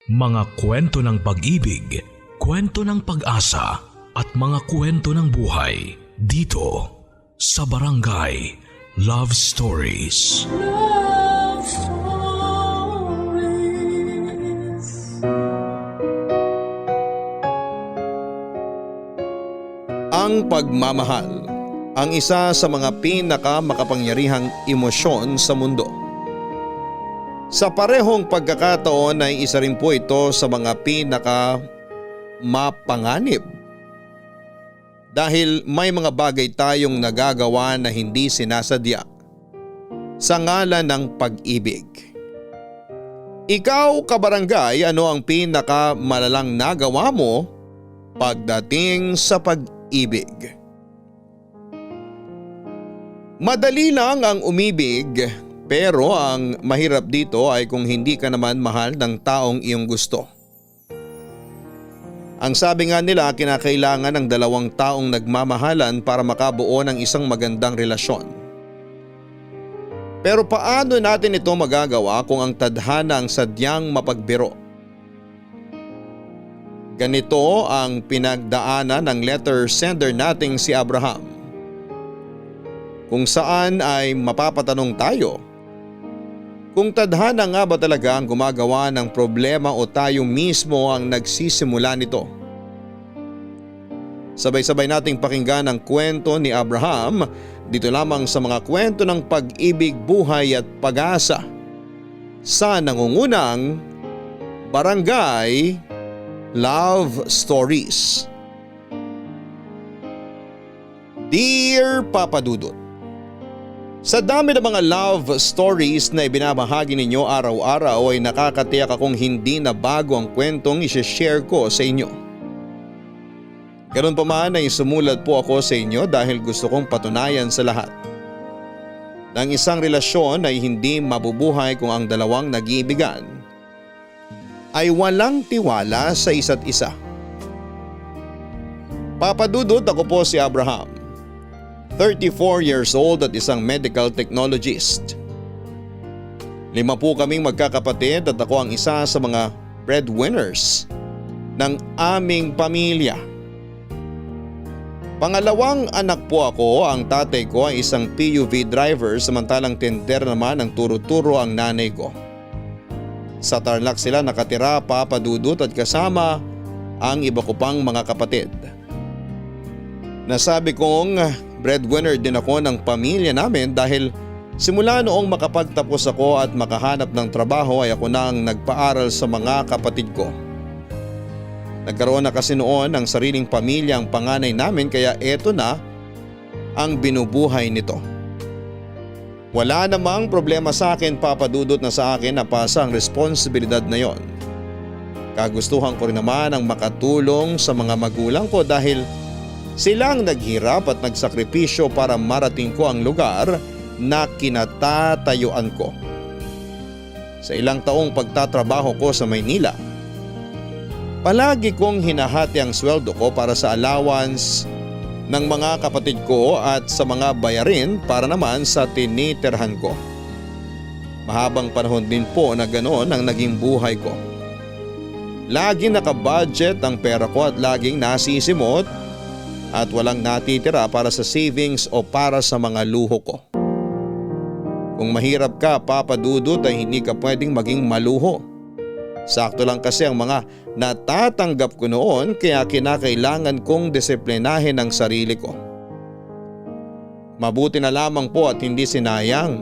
Mga kwento ng pag-ibig, kwento ng pag-asa at mga kwento ng buhay dito sa Barangay Love Stories. Love Stories. Ang pagmamahal, ang isa sa mga pinakamakapangyarihang emosyon sa mundo. Sa parehong pagkakataon ay isa rin po ito sa mga mapanganib. Dahil may mga bagay tayong nagagawa na hindi sinasadya sa ngalan ng pag-ibig. Ikaw, kabarangay, ano ang pinakamalalang nagawa mo pagdating sa pag-ibig? Madali lang ang umibig, pero ang mahirap dito ay kung hindi ka naman mahal ng taong iyong gusto. Ang sabi nga nila, kinakailangan ng dalawang taong nagmamahalan para makabuo ng isang magandang relasyon. Pero paano natin ito magagawa kung ang tadhana ang sadyang mapagbiro? Ganito ang pinagdaanan ng letter sender nating si Abraham. Kung saan ay mapapatanong tayo, kung tadhana nga ba talaga ang gumagawa ng problema o tayo mismo ang nagsisimula nito? Sabay-sabay nating pakinggan ang kwento ni Abraham dito lamang sa mga kwento ng pag-ibig, buhay at pag-asa sa nangungunang Barangay Love Stories. Dear Papa Dudut, sa dami ng mga love stories na ibinabahagi ninyo araw-araw ay nakakatiyak akong hindi na bago ang kwentong isi-share ko sa inyo. Ganun pa man ay sumulat po ako sa inyo dahil gusto kong patunayan sa lahat na ang isang relasyon ay hindi mabubuhay kung ang dalawang nag-iibigan ay walang tiwala sa isa't isa. Papa Dudut, ako po si Abraham. 34 years old at isang medical technologist. 5 po kaming magkakapatid at ako ang isa sa mga breadwinners ng aming pamilya. Pangalawang anak po ako, ang tatay ko ay isang PUV driver samantalang tender naman ang turo-turo ang nanay ko. Sa Tarlac sila nakatira, Papa Dudut, at kasama ang iba ko pang mga kapatid. Nasabi kong breadwinner din ako ng pamilya namin dahil simula noong makapagtapos ako at makahanap ng trabaho ay ako na ang nagpaaral sa mga kapatid ko. Nagkaroon na kasi noon ng sariling pamilya ang panganay namin kaya eto na ang binubuhay nito. Wala namang problema sa akin, Papa Dudut, na sa akin napasa ang responsibilidad na yon. Kagustuhan ko rin naman ang makatulong sa mga magulang ko dahil silang naghirap at nagsakripisyo para marating ko ang lugar na kinatatayuan ko. Sa ilang taong pagtatrabaho ko sa Maynila, palagi kong hinahati ang sweldo ko para sa allowance ng mga kapatid ko at sa mga bayarin para naman sa tinitirhan ko. Mahabang panahon din po na ganoon ang naging buhay ko. Laging nakabudget ang pera ko at laging nasisimot at walang natitira para sa savings o para sa mga luho ko. Kung mahirap ka, Papa Dudut, ay hindi ka pwedeng maging maluho. Sakto lang kasi ang mga natatanggap ko noon kaya kinakailangan kong disiplinahin ang sarili ko. Mabuti na lamang po at hindi sinayang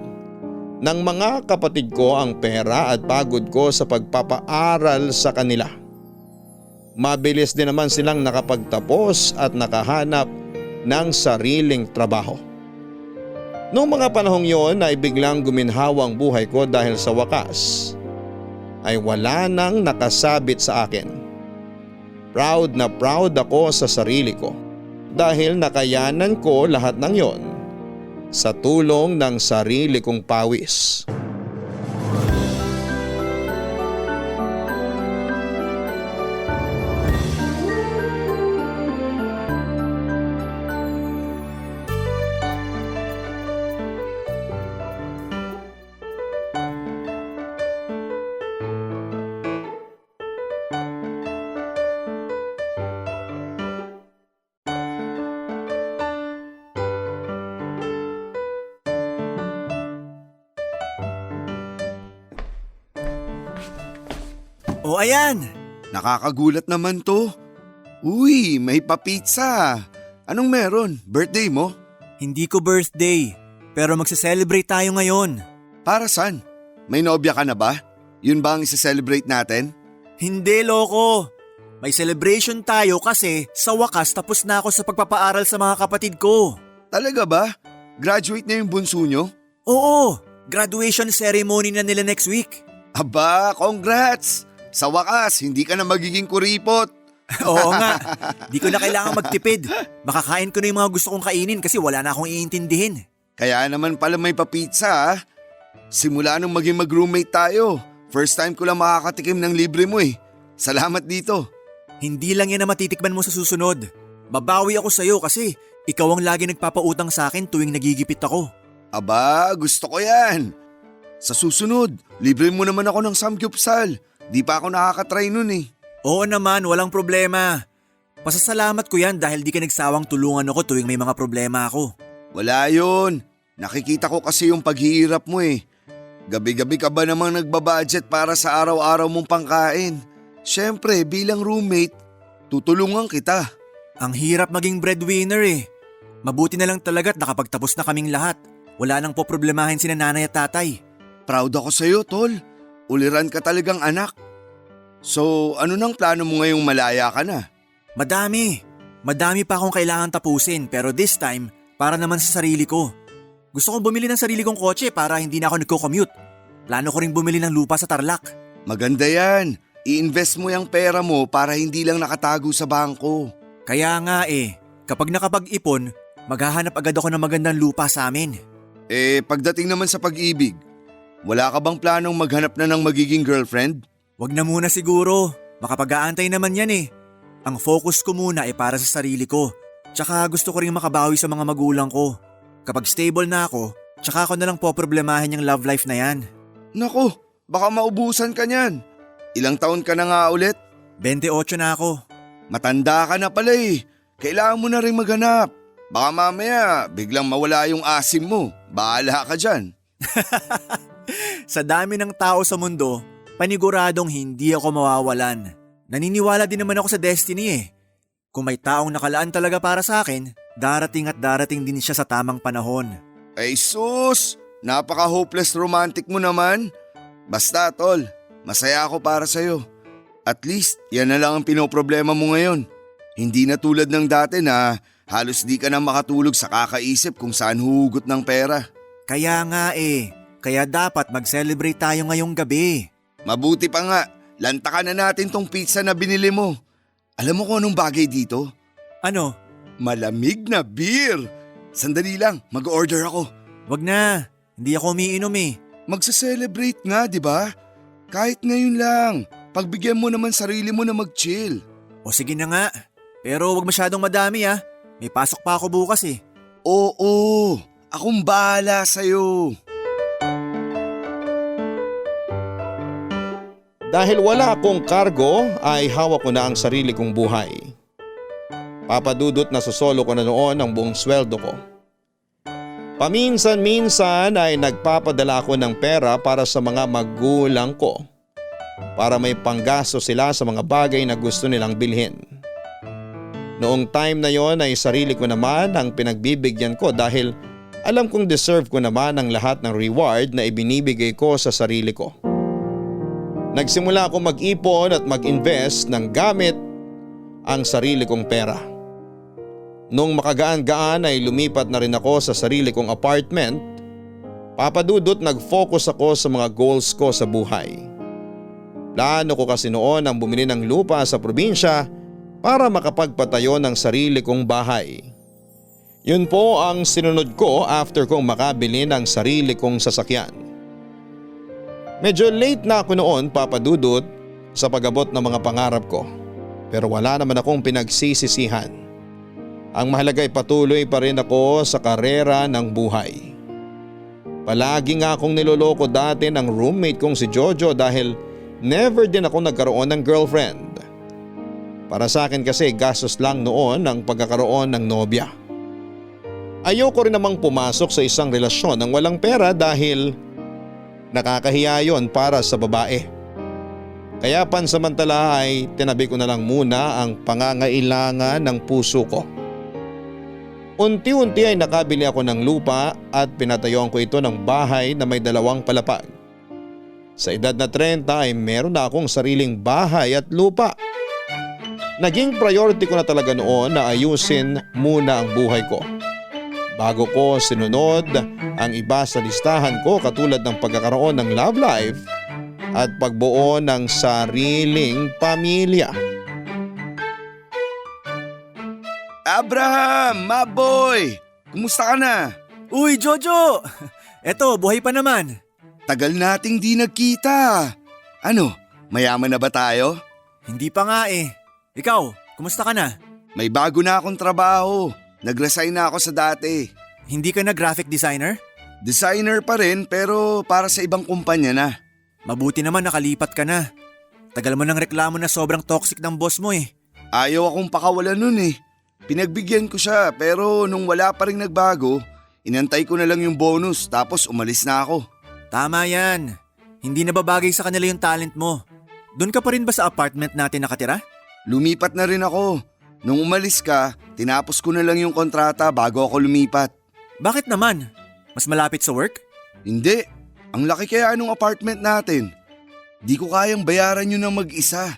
ng mga kapatid ko ang pera at pagod ko sa pagpapaaral sa kanila. Mabilis din naman silang nakapagtapos at nakahanap ng sariling trabaho. Noong mga panahong yon ay biglang guminhawa ang buhay ko dahil sa wakas ay wala nang nakasabit sa akin. Proud na proud ako sa sarili ko dahil nakayanan ko lahat ng yon sa tulong ng sarili kong pawis. O ayan! Nakakagulat naman to. Uy, may pa-pizza. Anong meron? Birthday mo? Hindi ko birthday, pero magse-celebrate tayo ngayon. Para saan? May nobya ka na ba? Yun ba ang isa-celebrate natin? Hindi, loko. May celebration tayo kasi sa wakas tapos na ako sa pagpapaaral sa mga kapatid ko. Talaga ba? Graduate na yung bunso nyo? Oo, graduation ceremony na nila next week. Aba, congrats! Sa wakas, hindi ka na magiging kuripot. Oo nga, di ko na kailangan magtipid. Makakain ko na yung mga gusto kong kainin kasi wala na akong iintindihin. Kaya naman pala may pa-pizza ah. Simula nung maging mag-roommate tayo, first time ko lang makakatikim ng libre mo eh. Salamat dito. Hindi lang yan na matitikman mo sa susunod. Babawi ako sa'yo kasi ikaw ang lagi nagpapautang sa akin tuwing nagigipit ako. Aba, gusto ko yan. Sa susunod, libre mo naman ako ng samgyupsal. Di pa ako nakakatry nun eh. Oo naman, walang problema. Pasasalamat ko yan dahil di ka nagsawang tulungan ako tuwing may mga problema ako. Wala yun. Nakikita ko kasi yung paghihirap mo eh. Gabi-gabi ka ba namang nagbabudget para sa araw-araw mong pangkain? Siyempre, bilang roommate, tutulungan kita. Ang hirap maging breadwinner eh. Mabuti na lang talaga't nakapagtapos na kaming lahat. Wala nang poproblemahin sina nanay at tatay. Proud ako sa'yo, tol. Uliran ka talagang anak. So, ano nang plano mo ngayong malaya ka na? Madami. Madami pa akong kailangan tapusin pero this time, para naman sa sarili ko. Gusto kong bumili ng sarili kong kotse para hindi na ako nagko-commute. Plano ko ring bumili ng lupa sa Tarlac. Maganda yan. I-invest mo yung pera mo para hindi lang nakatago sa bangko. Kaya nga eh, kapag nakapag-ipon, maghahanap agad ako ng magandang lupa sa amin. Pagdating naman sa pag-ibig, wala ka bang planong maghanap na ng magiging girlfriend? Wag na muna siguro, makapag-aantay naman yan eh. Ang focus ko muna ay para sa sarili ko. Tsaka gusto ko ring makabawi sa mga magulang ko. Kapag stable na ako, tsaka ako na lang poproblemahin yung love life na yan. Nako, baka maubusan ka niyan. Ilang taon ka na nga ulit? 28 na ako. Matanda ka na pala eh. Kailangan mo na rin maghanap. Baka mamaya biglang mawala yung asim mo. Bahala ka dyan. Sa dami ng tao sa mundo, paniguradong hindi ako mawawalan. Naniniwala din naman ako sa destiny eh. Kung may taong nakalaan talaga para sa akin, darating at darating din siya sa tamang panahon. Ay sus! Napaka-hopeless romantic mo naman. Basta tol, masaya ako para sa'yo. At least, yan na lang ang pinoproblema mo ngayon. Hindi na tulad ng dati na halos di ka na makatulog sa kakaisip kung saan huhugot ng pera. Kaya nga eh, kaya dapat mag-celebrate tayo ngayong gabi. Mabuti pa nga, lantakan na natin tong pizza na binili mo. Alam mo kung anong bagay dito? Ano? Malamig na beer! Sandali lang, mag-order ako. Wag na, hindi ako umiinom eh. Magsa-celebrate nga, di ba? Kahit ngayon lang, pagbigyan mo naman sarili mo na mag-chill. O sige na nga, pero wag masyadong madami ah. May pasok pa ako bukas eh. Oo, akong bahala sa'yo. Dahil wala akong kargo ay hawak ko na ang sarili kong buhay. Papadudot na sosolo ko na noon ang buong sweldo ko. Paminsan-minsan ay nagpapadala ako ng pera para sa mga magulang ko para may panggasto sila sa mga bagay na gusto nilang bilhin. Noong time na yon ay sarili ko naman ang pinagbibigyan ko dahil alam kong deserve ko naman ang lahat ng reward na ibinibigay ko sa sarili ko. Nagsimula ako mag-ipon at mag-invest ng gamit ang sarili kong pera. Nung makagaan-gaan ay lumipat na rin ako sa sarili kong apartment. Papadudot nag-focus ako sa mga goals ko sa buhay. Plano ko kasi noon ang bumili ng lupa sa probinsya para makapagpatayo ng sarili kong bahay. Yun po ang sinunod ko after kong makabili ng sarili kong sasakyan. Medyo late na ako noon, papadudot, sa pag-abot ng mga pangarap ko. Pero wala naman akong pinagsisisihan. Ang mahalaga ay patuloy pa rin ako sa karera ng buhay. Palagi nga akong niloloko dati ng roommate kong si Jojo dahil never din ako nagkaroon ng girlfriend. Para sa akin kasi gastos lang noon ang pagkakaroon ng nobya. Ayoko rin namang pumasok sa isang relasyon ng walang pera dahil nakakahiya yon para sa babae. Kaya pansamantala ay tinabi ko na lang muna ang pangangailangan ng puso ko. Unti-unti ay nakabili ako ng lupa at pinatayuan ko ito ng bahay na may 2 palapag. Sa edad na 30 ay meron na akong sariling bahay at lupa. Naging priority ko na talaga noon na ayusin muna ang buhay ko. Bago ko sinunod ang iba sa listahan ko katulad ng pagkakaroon ng love life at pagbuo ng sariling pamilya. Abraham, my boy! Kumusta ka na? Uy, Jojo! Eto, buhay pa naman. Tagal nating di nagkita. Ano, mayaman na ba tayo? Hindi pa nga eh. Ikaw, kumusta ka na? May bago na akong trabaho. Nag-resign na ako sa dati. Hindi ka na graphic designer? Designer pa rin pero para sa ibang kumpanya na. Mabuti naman nakalipat ka na. Tagal mo ng reklamo na sobrang toxic ng boss mo eh. Ayaw akong pakawalan nun eh. Pinagbigyan ko siya pero nung wala pa rin nagbago, inantay ko na lang yung bonus tapos umalis na ako. Tama yan. Hindi nababagay sa kanila yung talent mo. Doon ka pa rin ba sa apartment natin nakatira? Lumipat na rin ako. Nung umalis ka, tinapos ko na lang yung kontrata bago ako lumipat. Bakit naman? Mas malapit sa work? Hindi. Ang laki kaya nung apartment natin. Di ko kayang bayaran yun ng mag-isa.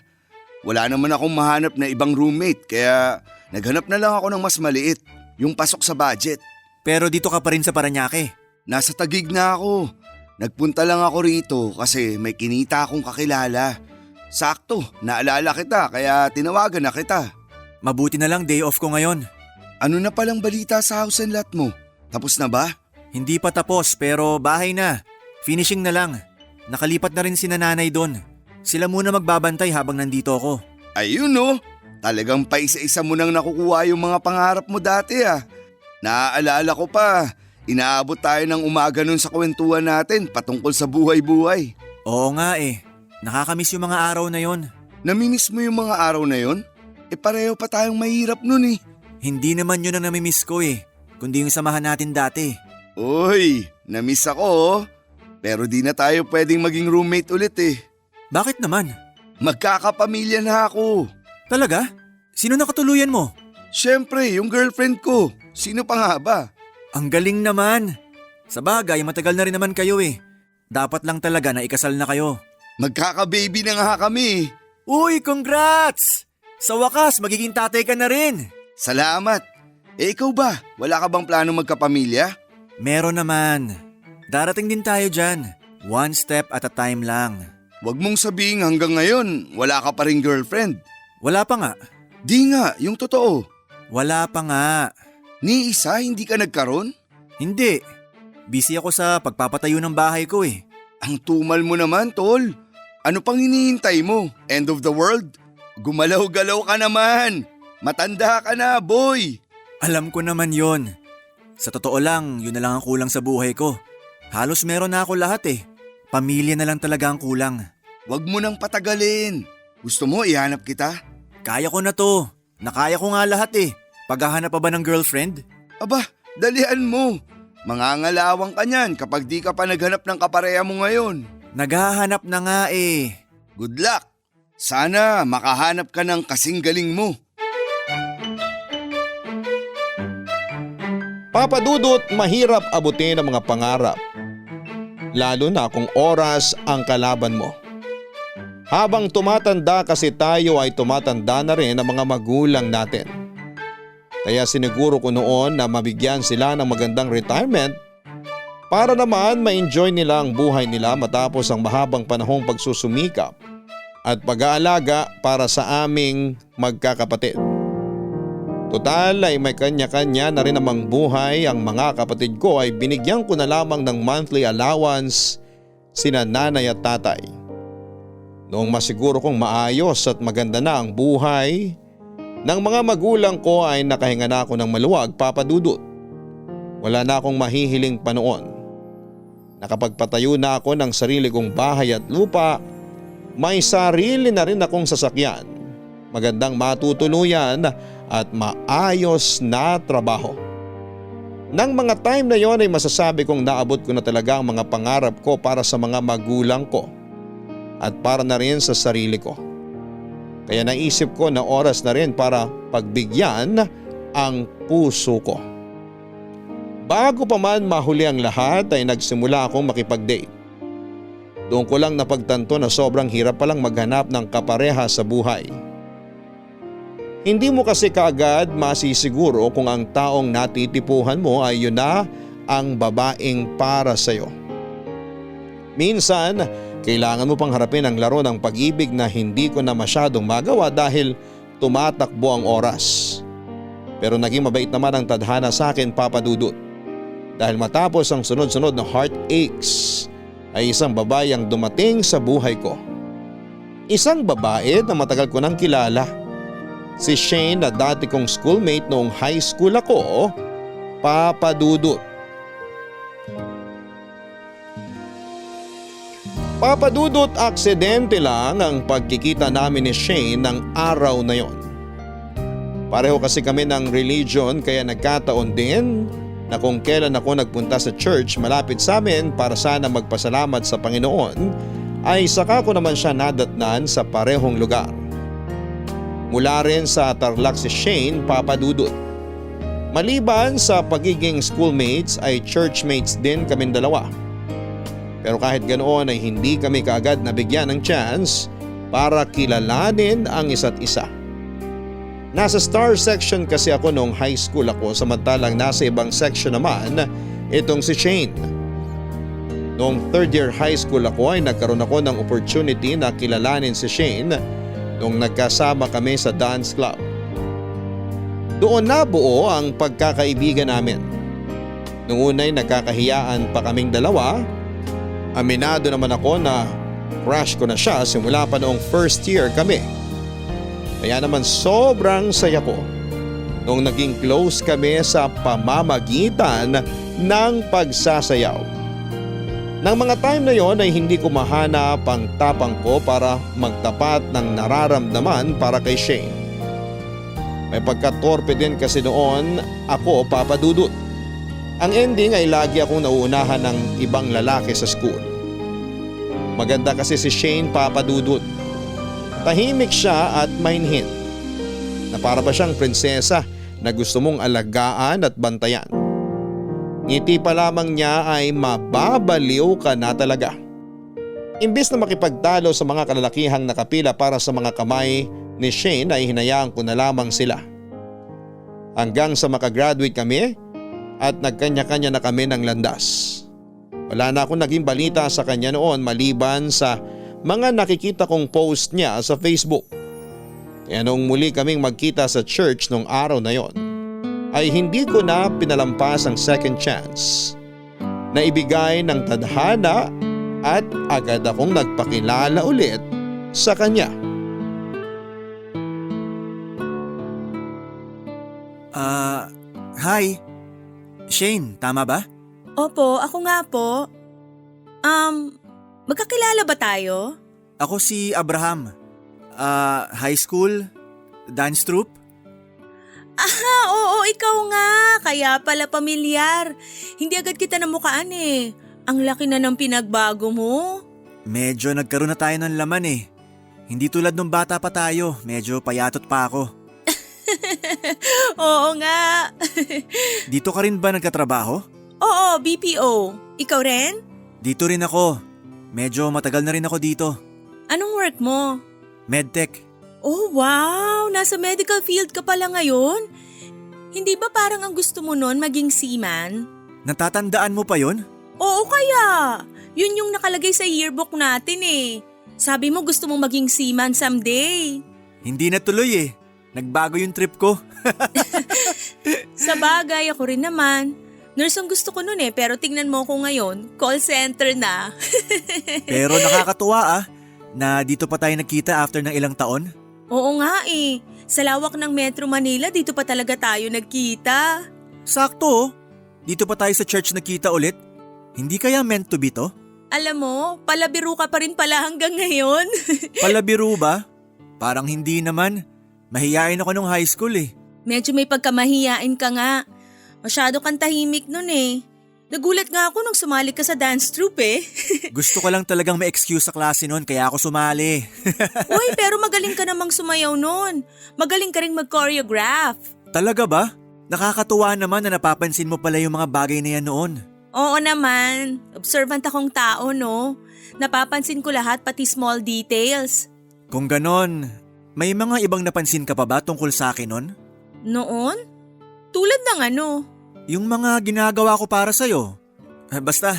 Wala naman akong mahanap na ibang roommate kaya naghanap na lang ako ng mas maliit, yung pasok sa budget. Pero dito ka pa rin sa Parañaque. Nasa Taguig na ako. Nagpunta lang ako rito kasi may kinita akong kakilala. Sakto, naalala kita kaya tinawagan na kita. Mabuti na lang day off ko ngayon. Ano na palang balita sa house and lot mo? Tapos na ba? Hindi pa tapos pero bahay na. Finishing na lang. Nakalipat na rin si nanay doon. Sila muna magbabantay habang nandito ako. Ayun no, talagang paisa-isa mo nang nakukuha yung mga pangarap mo dati ah. Naaalala ko pa, inaabot tayo ng umaga nun sa kwentuhan natin patungkol sa buhay-buhay. Oo nga eh. Nakakamiss yung mga araw na yon. Namimiss mo yung mga araw na yon? Pareho pa tayong mahirap nun eh. Hindi naman yun ang namimiss ko eh. Kundi yung samahan natin dati. Uy, namiss ako oh. Pero di na tayo pwedeng maging roommate ulit eh. Bakit naman? Magkakapamilya na ako. Talaga? Sino nakatuluyan mo? Siyempre, yung girlfriend ko. Sino pa nga ba? Ang galing naman. Sa bagay, matagal na rin naman kayo eh. Dapat lang talaga na ikasal na kayo. Magkaka-baby na nga kami. Uy, congrats! Sa wakas, magiging tatay ka na rin. Salamat. Ikaw ba? Wala ka bang plano magkapamilya? Meron naman. Darating din tayo dyan. One step at a time lang. Huwag mong sabihin hanggang ngayon, wala ka pa rin girlfriend. Wala pa nga. Di nga, yung totoo. Wala pa nga. Ni isa, hindi ka nagkaroon? Hindi. Busy ako sa pagpapatayo ng bahay ko eh. Ang tumal mo naman, tol. Ano pang hinihintay mo? End of the world? Gumalaw-galaw ka naman. Matanda ka na, boy. Alam ko naman yon. Sa totoo lang, yun na lang ang kulang sa buhay ko. Halos meron na ako lahat eh. Pamilya na lang talaga ang kulang. Huwag mo nang patagalin. Gusto mo ihanap kita? Kaya ko na to. Nakaya ko nga lahat eh. Paghahanap pa ba ng girlfriend? Aba, dalian mo. Mangangalawang ka niyan kapag di ka pa naghanap ng kapareha mo ngayon. Naghahanap na nga eh. Good luck. Sana makahanap ka ng kasing galing mo. Papa Dudut, mahirap abutin ang mga pangarap. Lalo na kung oras ang kalaban mo. Habang tumatanda kasi tayo ay tumatanda na rin ang mga magulang natin. Kaya siniguro ko noon na mabigyan sila ng magandang retirement para naman ma-enjoy nila ang buhay nila matapos ang mahabang panahong pagsusumikap at pag-aalaga para sa aming magkakapatid. Total ay may kanya-kanya na rin namang buhay ang mga kapatid ko ay binigyan ko na lamang ng monthly allowance sina nanay at tatay. Noong masiguro kong maayos at maganda na ang buhay ng mga magulang ko ay nakahinga na ako ng maluwag, Papa Dudut. Wala na akong mahihiling pa noon. Nakapagpatayo na ako ng sarili kong bahay at lupa. May sarili na rin akong sasakyan. Magandang matutuluyan at maayos na trabaho. Nang mga time na yon ay masasabi kong naabot ko na talaga ang mga pangarap ko para sa mga magulang ko. at para na rin sa sarili ko. Kaya naisip ko na oras na rin para pagbigyan ang puso ko. Bago pa man mahuli ang lahat ay nagsimula akong makipag-date. Doon ko lang napagtanto na sobrang hirap palang maghanap ng kapareha sa buhay. Hindi mo kasi kaagad masisiguro kung ang taong natitipuhan mo ay yun na ang babaeng para sa'yo. Minsan, kailangan mo pang harapin ang laro ng pag-ibig na hindi ko na masyadong magawa dahil tumatakbo ang oras. Pero naging mabait naman ang tadhana sa akin, Papa Dudut. Dahil matapos ang sunod-sunod na heartaches ay isang babae ang dumating sa buhay ko. Isang babae na matagal ko nang kilala. Si Shane na dati kong schoolmate noong high school ako, Papa Dudut. Papa Dudut, aksidente lang ang pagkikita namin ni Shane ng araw na yon. Pareho kasi kami ng religion kaya nagkataon din na kung kailan ako nagpunta sa church malapit sa amin para sana magpasalamat sa Panginoon ay saka ko naman siya nadatnan sa parehong lugar. Mula rin sa Tarlac si Shane, Papa Dudut. Maliban sa pagiging schoolmates ay churchmates din kaming dalawa. Pero kahit ganoon ay hindi kami kaagad nabigyan ng chance para kilalanin ang isa't isa. Nasa star section kasi ako noong high school ako samantalang nasa ibang section naman itong si Shane. Noong third year high school ako ay nagkaroon ako ng opportunity na kilalanin si Shane nung nagkasama kami sa dance club. Doon nabuo ang pagkakaibigan namin. Noong unay nagkakahiyaan pa kaming dalawa, aminado naman ako na crush ko na siya simula pa noong first year kami. Kaya naman sobrang saya ko nung naging close kami sa pamamagitan ng pagsasayaw. Nang mga time na yon ay hindi ko mahanap ang tapang ko para magtapat ng nararamdaman para kay Shane. May pagkatorpe din kasi noon ako, Papa Dudut. Ang ending ay lagi akong nauunahan ng ibang lalaki sa school. Maganda kasi si Shane, Papa Dudut. Tahimik siya at mainhin. Na para ba siyang prinsesa na gusto mong alagaan at bantayan. Ngiti pa lamang niya ay mababaliw ka na talaga. Imbis na makipagtalo sa mga kalalakihang nakapila para sa mga kamay ni Shane ay hinayaan ko na lamang sila. Hanggang sa makagraduate kami at nagkanya-kanya na kami ng landas. Wala na akong naging balita sa kanya noon maliban sa mga nakikita kong post niya sa Facebook. Kaya noong muli kaming magkita sa church nung araw na yon, ay hindi ko na pinalampas ang second chance na ibigay ng tadhana at agad akong nagpakilala ulit sa kanya. Hi. Shane, tama ba? Opo, ako nga po. Magkakilala ba tayo? Ako si Abraham. High school, dance troupe. Oo, ikaw nga. Kaya pala pamilyar. Hindi agad kita namukaan eh. Ang laki na ng pinagbago mo. Medyo nagkaroon na tayo ng laman eh. Hindi tulad nung bata pa tayo, medyo payatot pa ako. Oo nga. Dito ka rin ba nagkatrabaho? Oo, BPO. Ikaw rin? Dito rin ako. Medyo matagal na rin ako dito. Anong work mo? Medtech. Oh wow, nasa medical field ka pala ngayon? Hindi ba parang ang gusto mo nun maging seaman? Natatandaan mo pa yon? Oo kaya, yun yung nakalagay sa yearbook natin eh. Sabi mo gusto mong maging seaman someday. Hindi na tuloy eh. Nagbago yung trip ko. Sa bagay, ako rin naman. Nurse ang gusto ko nun eh, pero tingnan mo ko ngayon, call center na. Pero nakakatuwa na dito pa tayo nakita after ng ilang taon. Oo nga eh, sa lawak ng Metro Manila dito pa talaga tayo nagkita. Sakto, dito pa tayo sa church nakita ulit. Hindi kaya meant to be to? Alam mo, palabiro ka pa rin pala hanggang ngayon. Palabiro ba? Parang hindi naman. Mahiyain ako nung high school eh. Medyo may pagkamahiyain ka nga. Masyado kang tahimik nun eh. Nagulat nga ako nung sumali ka sa dance troupe eh. Gusto ko lang talagang may excuse sa klase noon kaya ako sumali. Uy, pero magaling ka namang sumayaw nun. Magaling ka rin mag-choreograph. Talaga ba? Nakakatuwa naman na napapansin mo pala yung mga bagay na yan noon. Oo naman. Observant akong tao, no? Napapansin ko lahat, pati small details. Kung ganon, may mga ibang napansin ka pa ba tungkol sa akin noon? Noon? Tulad ng ano? Yung mga ginagawa ko para sa'yo. Basta,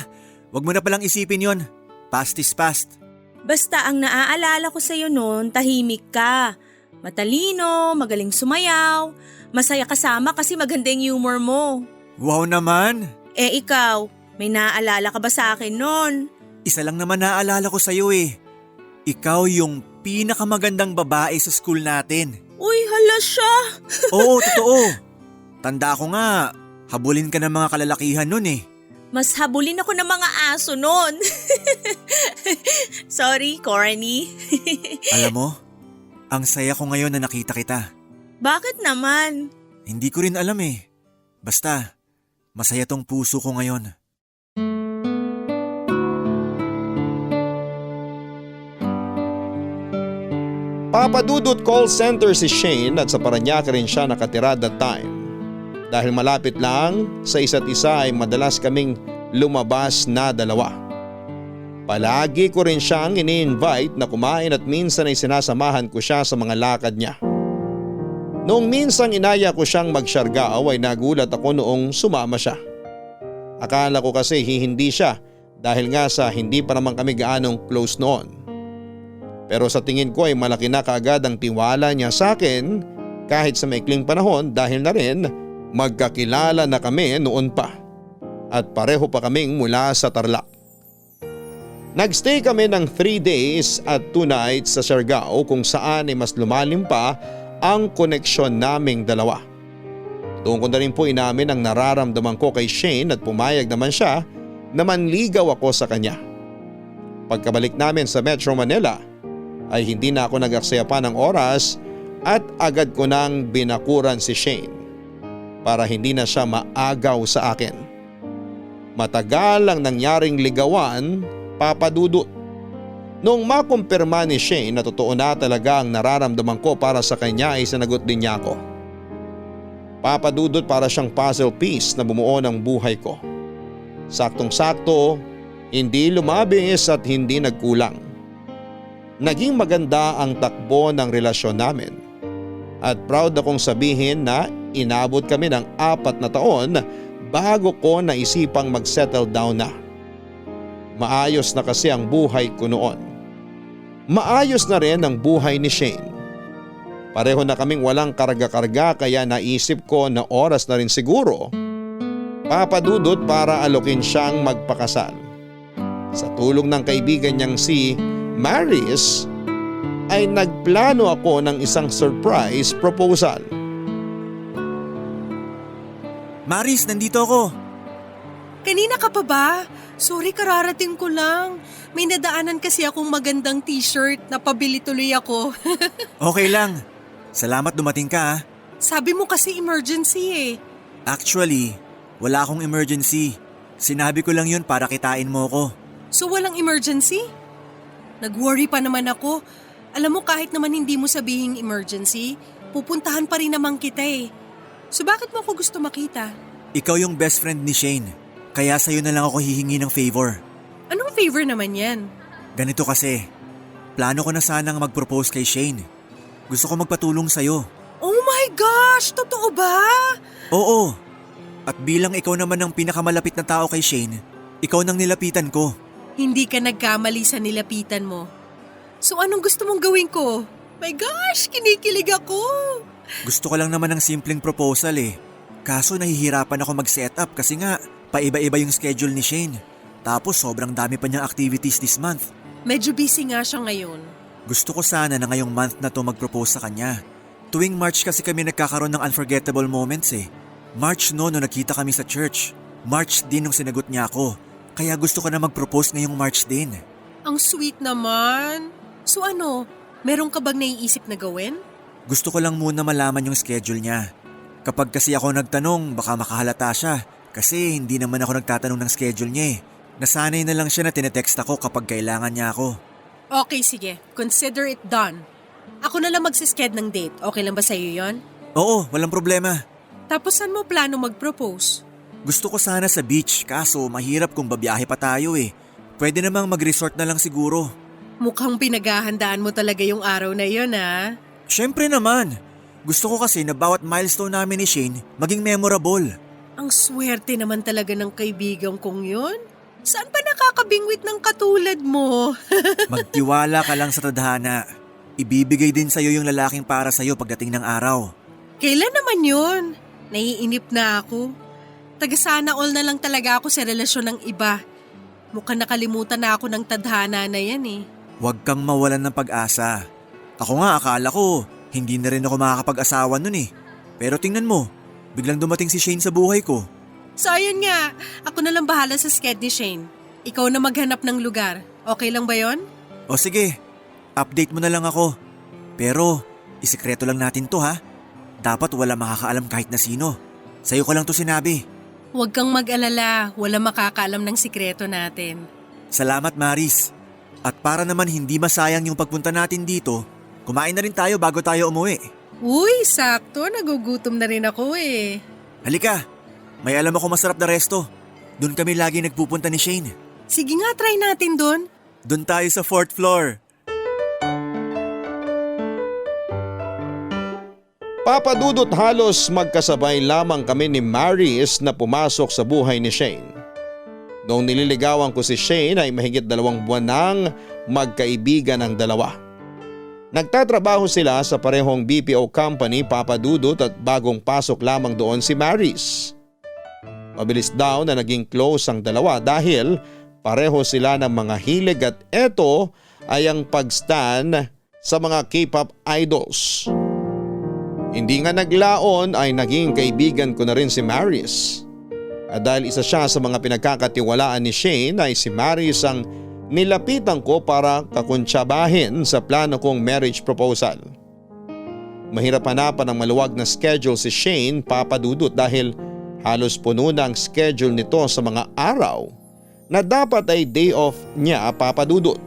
wag mo na palang isipin yon. Past is past. Basta ang naaalala ko sa'yo noon, tahimik ka. Matalino, magaling sumayaw, masaya kasama kasi maganda yung humor mo. Wow naman! Eh ikaw, may naaalala ka ba sa akin noon? Isa lang naman naaalala ko sa'yo eh. Ikaw yung pinakamagandang babae sa school natin. Uy, hala siya! Oo, totoo. Tanda ko nga, habulin ka ng mga kalalakihan nun eh. Mas habulin ako ng mga aso noon. Sorry, corny. Alam mo, ang saya ko ngayon na nakita kita. Bakit naman? Hindi ko rin alam eh. Basta, masaya tong puso ko ngayon. Papadudot call center si Shane at sa Parañaque rin siya nakatira that time. Dahil malapit lang sa isa't isa ay madalas kaming lumabas na dalawa. Palagi ko rin siyang ini-invite na kumain at minsan ay sinasamahan ko siya sa mga lakad niya. Noong minsang inaya ko siyang magsyargaaw ay nagulat ako noong sumama siya. Akala ko kasi hindi siya dahil nga sa hindi pa naman kami gaanong close noon. Pero sa tingin ko ay malaki na kaagad ang tiwala niya sa akin kahit sa maikling panahon dahil na rin magkakilala na kami noon pa. At pareho pa kaming mula sa Tarlac. Nagstay kami ng 3 days at 2 nights sa Siargao kung saan ay mas lumalim pa ang koneksyon naming dalawa. Doon ko na rin po inamin ang nararamdaman ko kay Shane at pumayag naman siya na manligaw ako sa kanya. Pagkabalik namin sa Metro Manila ay hindi na ako nag-aksaya pa ng oras at agad ko nang binakuran si Shane para hindi na siya maagaw sa akin. Matagal ang nangyaring ligawan, Papadudot. Noong makumpirma ni Shane na totoo na talaga ang nararamdaman ko para sa kanya ay sinagot din niya ako. Papadudot, para siyang puzzle piece na bumuo ng buhay ko. Saktong-sakto, hindi lumabis at hindi nagkulang. Naging maganda ang takbo ng relasyon namin. At proud akong sabihin na inabot kami ng 4 na taon bago ko naisipang mag-settle down na. Maayos na kasi ang buhay ko noon. Maayos na rin ang buhay ni Shane. Pareho na kaming walang karga-karga kaya naisip ko na oras na rin siguro, Papadudot, para alokin siyang magpakasal. Sa tulong ng kaibigan niyang si Maris ay nagplano ako ng isang surprise proposal. Maris, nandito ako. Kanina ka pa ba? Sorry, kararating ko lang. May nadaanan kasi akong magandang t-shirt na pabili tuloy ako. Okay lang. Salamat dumating ka ah. Sabi mo kasi emergency eh. Actually, wala akong emergency. Sinabi ko lang yun para kitain mo ko. So walang emergency? Nag-worry pa naman ako. Alam mo, kahit naman hindi mo sabihing emergency, pupuntahan pa rin naman kita eh. So bakit mo ako gusto makita? Ikaw yung best friend ni Shane. Kaya sa'yo na lang ako hihingi ng favor. Anong favor naman yan? Ganito kasi, plano ko na sanang mag-propose kay Shane. Gusto ko magpatulong sa'yo. Oh my gosh! Totoo ba? Oo. At bilang ikaw naman ang pinakamalapit na tao kay Shane, ikaw nang nilapitan ko. Hindi ka nagkamali sa nilapitan mo. So anong gusto mong gawin ko? My gosh! Kinikilig ako! Gusto ko lang naman ng simpleng proposal eh. Kaso nahihirapan ako mag-set up kasi nga paiba-iba yung schedule ni Shane. Tapos sobrang dami pa niyang activities this month. Medyo busy nga siya ngayon. Gusto ko sana na ngayong month na to mag-propose sa kanya. Tuwing March kasi kami nagkakaroon ng unforgettable moments eh. March noon nung nakita kami sa church. March din nung sinagot niya ako. Kaya gusto ko na mag-propose ngayong March din. Ang sweet naman. So ano, meron ka bang naiisip na gawin? Gusto ko lang muna malaman yung schedule niya. Kapag kasi ako nagtanong, baka makahalata siya Kasi hindi naman ako nagtatanong ng schedule niya eh. Nasanay na lang siya na tinetext ako kapag kailangan niya ako. Okay, sige. Consider it done. Ako na lang magsisked ng date. Okay lang ba sa'yo yon? Oo, walang problema. Tapos saan mo plano mag-propose? Gusto ko sana sa beach kaso mahirap kung babiyahe pa tayo eh. Pwede namang mag-resort na lang siguro. Mukhang pinaghahandaan mo talaga yung araw na yon, ha? Syempre naman. Gusto ko kasi na bawat milestone namin ni Shane maging memorable. Ang swerte naman talaga ng kaibigan kong yun. Saan pa nakakabingwit ng katulad mo? Magtiwala ka lang sa tadhana. Ibibigay din sa'yo yung lalaking para sa'yo pagdating ng araw. Kailan naman yun? Naiinip na ako. Taga-sana all na lang talaga ako sa relasyon ng iba. Mukhang nakalimutan na ako ng tadhana na yan eh. Huwag kang mawalan ng pag-asa. Ako nga akala ko, hindi na rin ako makakapag-asawa nun eh. Pero tingnan mo, biglang dumating si Shane sa buhay ko. So ayun nga, ako na lang bahala sa sked ni Shane. Ikaw na maghanap ng lugar. Okay lang ba yon? O sige, update mo na lang ako. Pero, isikreto lang natin to ha. Dapat wala makakaalam kahit na sino. Sa'yo ko lang to sinabi. Huwag kang mag-alala, wala makakaalam ng sikreto natin. Salamat Maris. At para naman hindi masayang yung pagpunta natin dito, kumain na rin tayo bago tayo umuwi. Uy, sakto, nagugutom na rin ako eh. Halika, may alam ako masarap na resto. Doon kami lagi nagpupunta ni Shane. Sige nga, try natin doon. Doon tayo sa 4th floor. Papa Dudut, halos magkasabay lamang kami ni Maris na pumasok sa buhay ni Shane. Noong nililigawan ko si Shane ay mahigit 2 buwan nang magkaibigan ang dalawa. Nagtatrabaho sila sa parehong BPO company, Papa Dudut, at bagong pasok lamang doon si Maris. Mabilis daw na naging close ang dalawa dahil pareho sila ng mga hilig at eto ay ang pagstan sa mga K-pop idols. Hindi nga naglaon ay naging kaibigan ko na rin si Maris. At dahil isa siya sa mga pinagkakatiwalaan ni Shane ay si Maris ang nilapitan ko para kakuntsabahin sa plano kong marriage proposal. Mahirap hanapan ng maluwag na schedule si Shane, Papa Dudut, dahil halos puno na ang schedule nito sa mga araw na dapat ay day off niya, Papa Dudut.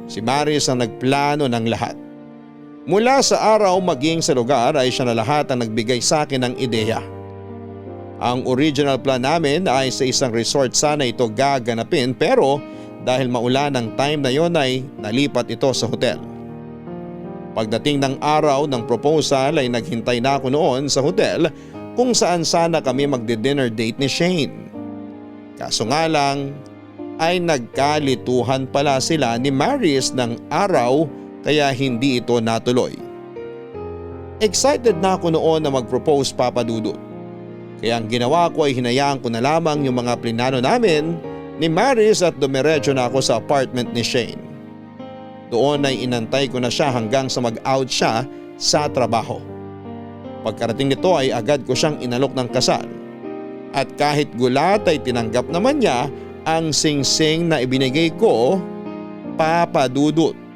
Si Maris ang nagplano ng lahat. Mula sa araw maging sa lugar ay siya na lahat ang nagbigay sa akin ng ideya. Ang original plan namin ay sa isang resort sana ito gaganapin, pero dahil maulan ang time na yon ay nalipat ito sa hotel. Pagdating ng araw ng proposal ay naghintay na ako noon sa hotel kung saan sana kami magdi-dinner date ni Shane. Kaso nga lang ay nagkalituhan pala sila ni Maris ng araw kaya hindi ito natuloy. Excited na ako noon na mag-propose, Papa Dudut. Kaya ang ginawa ko ay hinayaan ko na lamang yung mga plinano namin ni Maris at dumiretso na ako sa apartment ni Shane. Doon ay inantay ko na siya hanggang sa mag-out siya sa trabaho. Pagkarating nito ay agad ko siyang inalok ng kasal. At kahit gulat ay tinanggap naman niya ang singsing na ibinigay ko, Papa Dudut.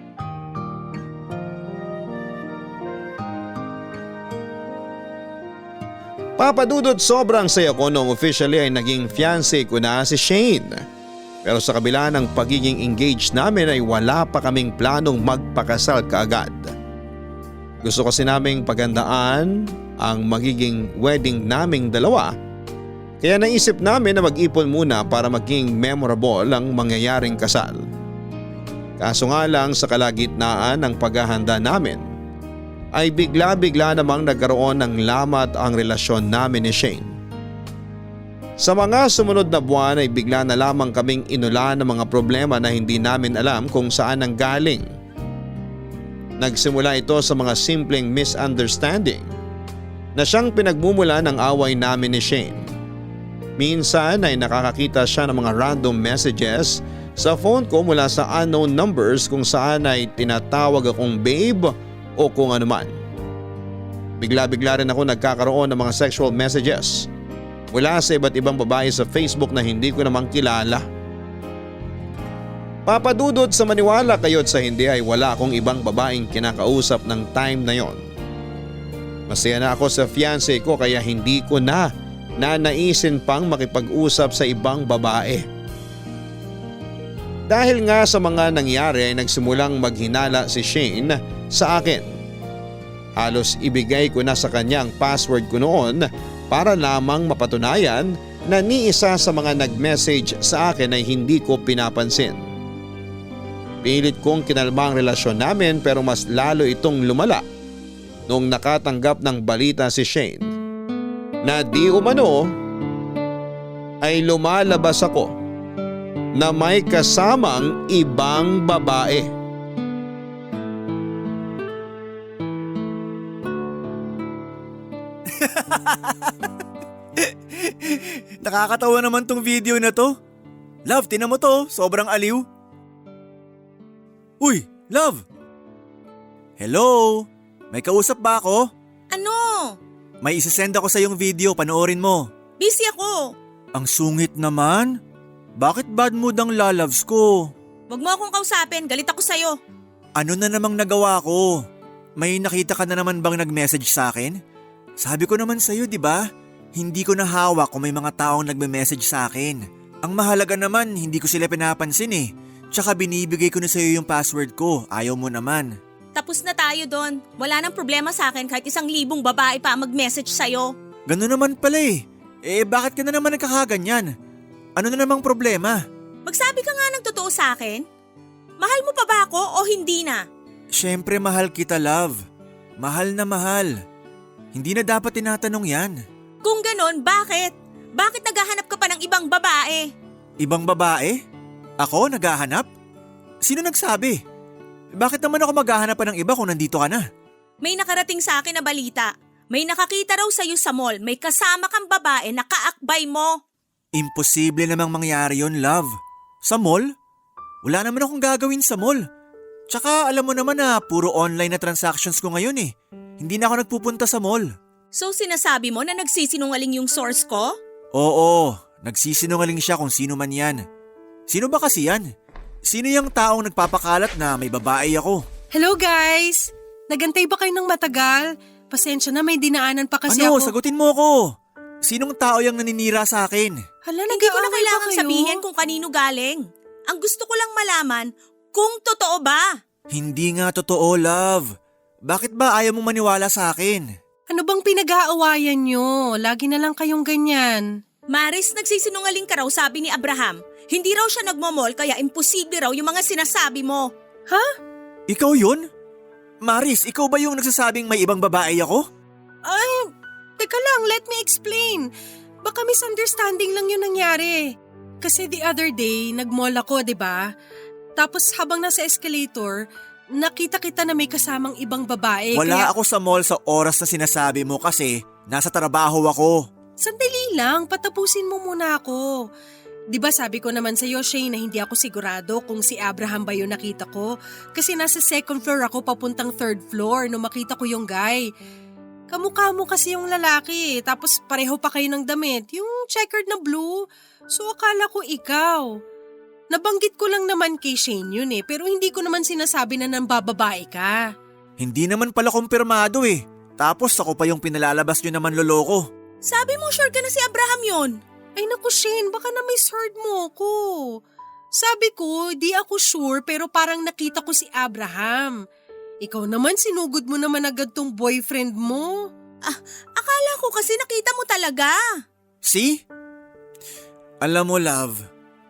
Papa Dudut, sobrang saya ko nung officially ay naging fiancé ko na si Shane. Pero sa kabila ng pagiging engaged namin ay wala pa kaming planong magpakasal kaagad. Gusto kasi naming pagandaan ang magiging wedding naming dalawa. Kaya naisip namin na mag-ipon muna para maging memorable ang mangyayaring kasal. Kaso nga lang sa kalagitnaan ng paghahanda namin ay bigla-bigla namang nagkaroon ng lamat ang relasyon namin ni Shane. Sa mga sumunod na buwan ay bigla na lamang kaming inulan ng mga problema na hindi namin alam kung saan ang galing. Nagsimula ito sa mga simpleng misunderstanding na siyang pinagmumula ng away namin ni Shane. Minsan ay nakakakita siya ng mga random messages sa phone ko mula sa unknown numbers kung saan ay tinatawag akong babe o kung anuman. Bigla-bigla rin ako nagkakaroon ng mga sexual messages mula sa iba't ibang babae sa Facebook na hindi ko namang kilala. Papa Dudut, sa maniwala kayo't sa hindi ay wala akong ibang babaeng kinakausap ng time na yon. Masaya na ako sa fiancé ko kaya hindi ko na na naisin pang makipag-usap sa ibang babae. Dahil nga sa mga nangyari ay nagsimulang maghinala si Shane sa akin. Halos ibigay ko na sa kanya ang password ko noon para lamang mapatunayan na ni isa sa mga nag-message sa akin ay hindi ko pinapansin. Pilit kong kinalma ang relasyon namin pero mas lalo itong lumala noong nakatanggap ng balita si Shane na di umano ay lumalabas ako na may kasamang ibang babae. Nakakatawa naman tong video na to. Love, tinan mo to, sobrang aliw. Uy, Love! Hello? May kausap ba ako? Ano? May isasend ako sa yung video, panoorin mo. Busy ako. Ang sungit naman. Bakit bad mood ang lalabs ko? Wag mo akong kausapin, galit ako sa'yo. Ano na namang nagawa ko? May nakita ka na naman bang nag-message sa akin? Sabi ko naman sa'yo, di ba? Hindi ko nahawak kung may mga taong nagme-message sa akin. Ang mahalaga naman, hindi ko sila pinapansin eh. Tsaka binibigay ko na sa'yo yung password ko, ayaw mo naman. Tapos na tayo doon. Wala nang problema sa akin kahit 1,000 babae pa mag-message sa'yo. Ganun naman pala eh. Bakit ka na naman nagkakaganyan? Ano na namang problema? Magsabi ka nga ng totoo sa akin. Mahal mo pa ba ako o hindi na? Siyempre mahal kita, Love. Mahal na mahal. Hindi na dapat tinatanong yan. Kung ganon, bakit? Bakit naghahanap ka pa ng ibang babae? Ibang babae? Ako naghahanap? Sino nagsabi? Bakit naman ako maghahanap pa ng iba kung nandito ka na? May nakarating sa akin na balita. May nakakita raw sa'yo sa mall. May kasama kang babae na kaakbay mo. Imposible namang mangyari yon, Love. Sa mall? Wala naman akong gagawin sa mall. Tsaka alam mo naman na puro online na transactions ko ngayon eh. Hindi na ako nagpupunta sa mall. So sinasabi mo na nagsisinungaling yung source ko? Oo, nagsisinungaling siya kung sino man yan. Sino ba kasi yan? Sino yung taong nagpapakalat na may babae ako? Hello guys! Nagantay ba kayo ng matagal? Pasensya na, may dinaanan pa kasi Ano? ako. Sagutin mo ako. Sinong tao yung naninira sa akin? Hala, Hindi ko na nag-aaway ba kailangang kayo? sabihin kung kanino galing. Ang gusto ko lang malaman kung totoo ba. Hindi nga totoo, Love. Bakit ba ayaw mong maniwala sa akin? Ano bang pinag-aawayan nyo? Lagi na lang kayong ganyan. Maris, nagsisinungaling ka raw sabi ni Abraham. Hindi raw siya nagmamall kaya imposible raw yung mga sinasabi mo. Ha? Ikaw yun? Maris, ikaw ba yung nagsasabing may ibang babae ako? Ay, teka lang, let me explain. Baka misunderstanding lang yung nangyari. Kasi the other day, nag-mall ako, di ba? Tapos habang nasa escalator, nakita kita na may kasamang ibang babae. Wala ako sa mall sa oras na sinasabi mo kasi nasa trabaho ako. Sandali lang, patapusin mo muna ako. Di ba sabi ko naman sa'yo, Shane, na hindi ako sigurado kung si Abraham ba yung nakita ko? Kasi nasa second floor ako papuntang third floor nung makita ko yung guy. Kamukha mo kasi yung lalaki, tapos pareho pa kayo ng damit, yung checkered na blue. So akala ko ikaw. Nabanggit ko lang naman kay Shane yun eh, pero hindi ko naman sinasabi na nambababae ka. Hindi naman pala kumpirmado eh. Tapos ako pa yung pinalalabas nyo naman loloko. Sabi mo sure ka na si Abraham yun. Ay naku Shane, baka na misheard mo ko. Sabi ko, di ako sure pero parang nakita ko si Abraham. Ikaw naman, sinugod mo naman agad tong boyfriend mo. Akala ko kasi nakita mo talaga. See? Alam mo, Love,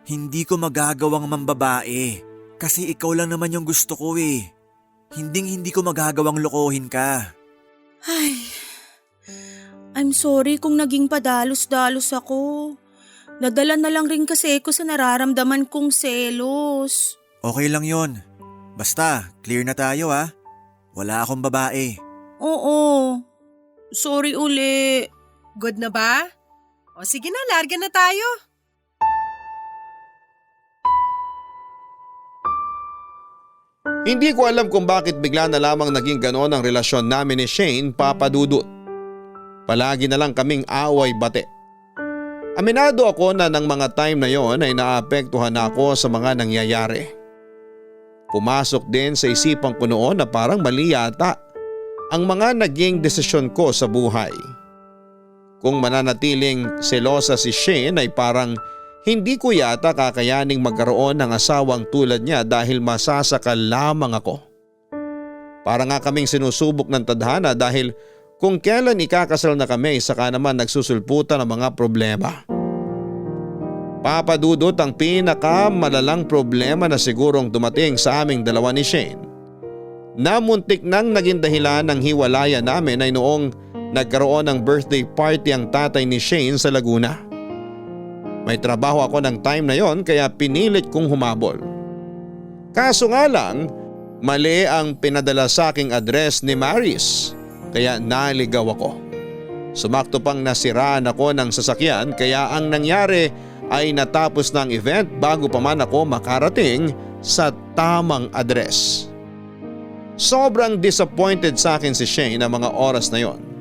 hindi ko magagawang mambabae. Kasi ikaw lang naman yung gusto ko eh. Hindi ko magagawang lokohin ka. Ay, I'm sorry kung naging padalos-dalos ako. Nadala na lang rin kasi ako sa nararamdaman kong selos. Okay lang yon. Basta, clear na tayo ha. Wala akong babae. Oo, sorry uli. Good na ba? O sige na, larga na tayo. Hindi ko alam kung bakit bigla na lamang naging ganon ang relasyon namin ni Shane, Papa Dudut. Palagi na lang kaming away-bate. Aminado ako na ng mga time na yon ay naapektuhan ako sa mga nangyayari. Pumasok din sa isipan ko noon na parang mali yata ang mga naging desisyon ko sa buhay. Kung mananatiling selosa si Shane ay parang hindi ko yata kakayaning magkaroon ng asawang tulad niya dahil masasakal lamang ako. Para nga kaming sinusubok ng tadhana dahil kung kailan ikakasal na kami saka naman nagsusulputan ng mga problema. Papadudot ang pinakamalalang problema na sigurong dumating sa aming dalawa ni Shane. Na muntik nang naging dahilan ng hiwalayan namin ay noong nagkaroon ng birthday party ang tatay ni Shane sa Laguna. May trabaho ako ng time na yon kaya pinilit kong humabol. Kaso nga lang, mali ang pinadala sa aking address ni Maris kaya naligaw ako. Sumakto pang nasiraan ako ng sasakyan kaya ang nangyari ay natapos ng event bago pa man ako makarating sa tamang address. Sobrang disappointed sa akin si Shane na mga oras na yon.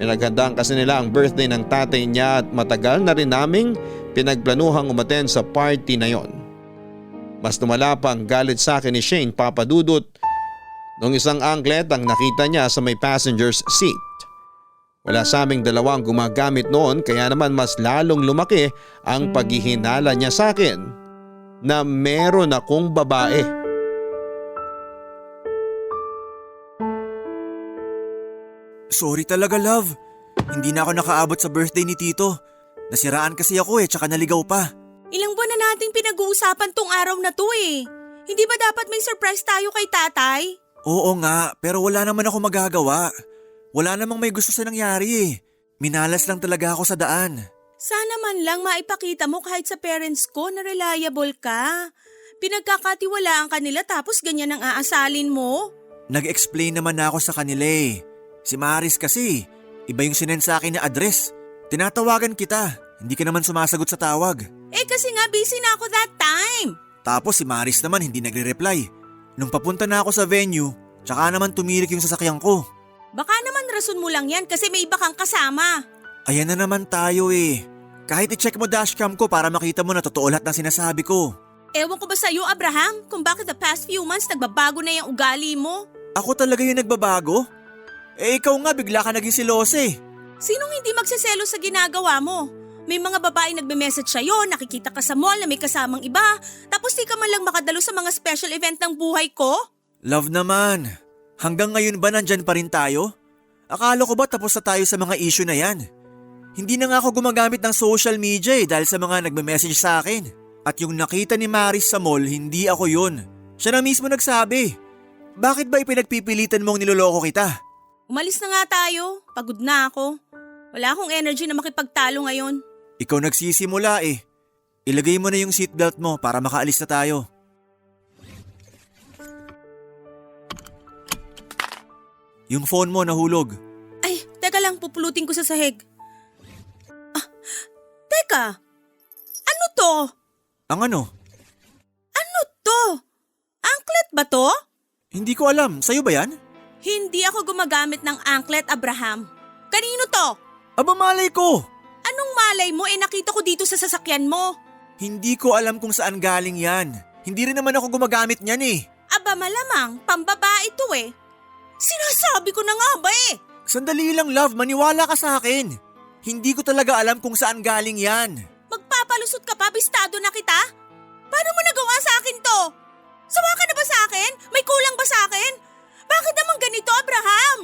Pinaghandaan kasi nila ang birthday ng tatay niya at matagal na rin naming pinagplanuhang umaten sa party na yon. Mas lumala pa ang galit sa akin ni Shane, papadudot, nung isang anglet ang nakita niya sa may passenger's seat. Wala sa aming dalawang gumagamit noon kaya naman mas lalong lumaki ang paghihinala niya sa akin na meron akong babae. Sorry talaga, love. Hindi na ako nakaabot sa birthday ni Tito. Nasiraan kasi ako tsaka naligaw pa. Ilang buwan na nating pinag-uusapan tong araw na to eh. Hindi ba dapat may surprise tayo kay tatay? Oo nga, pero wala naman ako magagawa. Wala namang may gusto sa nangyari Minalas lang talaga ako sa daan. Sana man lang maipakita mo kahit sa parents ko na reliable ka. Pinagkakatiwalaan ka nila tapos ganyan ang aasalin mo. Nag-explain naman na ako sa kanila Si Maris kasi, iba yung sinend sa akin na address. Tinatawagan kita, hindi ka naman sumasagot sa tawag. Kasi nga busy na ako that time. Tapos si Maris naman hindi nagre-reply. Nung papunta na ako sa venue, tsaka naman tumirik yung sasakyan ko. Baka naman rason mo lang yan kasi may iba kang kasama. Ayan na naman tayo Kahit i-check mo dashcam ko para makita mo na totoo lahat ng sinasabi ko. Ewan ko ba sa'yo, Abraham, kung bakit the past few months nagbabago na yung ugali mo? Ako talaga yung nagbabago? Ikaw nga bigla ka naging silose. Sinong hindi magsiselo sa ginagawa mo? May mga babae nagme-message sa'yo, nakikita ka sa mall na may kasamang iba, tapos di ka man lang makadalo sa mga special event ng buhay ko? Love naman. Hanggang ngayon ba nandyan pa rin tayo? Akala ko ba tapos na tayo sa mga issue na yan? Hindi na nga ako gumagamit ng social media dahil sa mga nagme-message sa akin. At yung nakita ni Maris sa mall, hindi ako yun. Siya na mismo nagsabi. Bakit ba ipinagpipilitan mong niloloko kita? Umalis na nga tayo. Pagod na ako. Wala akong energy na makipagtalo ngayon. Ikaw nagsisimula Ilagay mo na yung seatbelt mo para makaalis na tayo. Yung phone mo nahulog. Ay, teka lang, pupulutin ko sa sahig. Teka. Ano to? Ang ano? Ano to? Anklet ba to? Hindi ko alam. Sa'yo ba yan? Hindi ako gumagamit ng anklet, Abraham. Kanino to? Aba malay ko. Anong malay mo nakita ko dito sa sasakyan mo? Hindi ko alam kung saan galing yan. Hindi rin naman ako gumagamit niyan Aba malamang, pambabae to Sinasabi ko na nga ba Sandali lang love, maniwala ka sa akin. Hindi ko talaga alam kung saan galing yan. Magpapalusot ka pa, bistado na kita? Paano mo nagawa sa akin to? Sawa ka na ba sa akin? May kulang ba sa akin? Bakit naman ganito, Abraham?